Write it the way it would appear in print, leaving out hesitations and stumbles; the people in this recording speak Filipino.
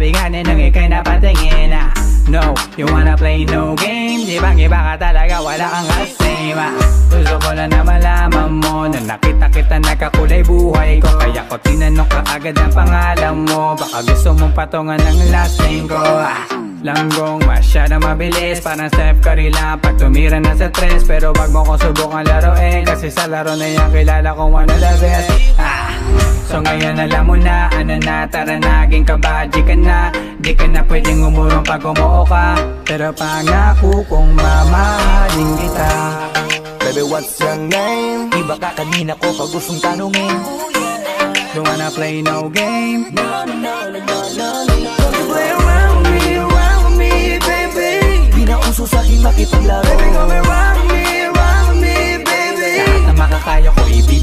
Sabi nga nung ika'y napatingin No, you wanna play no game? Di bang iba ka talaga, wala kang kasame Gusto ko lang na malaman mo na nakita kita nagkakulay buhay ko. Kaya ko tinanong ka agad ang pangalan mo. Baka gusto mong patungan ng last name ko Langgong masyadong mabilis, parang Steph Curry lang pag tumira na sa tres. Pero wag mo kong subukan laruin, kasi sa laro na yan kilala kong one of the best So ngayon alam mo na, ano na, tara naging kabadji ka na. Di ka na pwedeng umurong pag umuo ka, pero pangako kong mamahalin kita. Baby, what's your name? Iba ka kanina ko pag gustong tanungin. Don't wanna play no game. No, no, no, no, no, no, no. Don't play around me, baby. Di na uso sa'king makipaglaro. Baby, come around me, baby. Lahat na makakaya ko ibig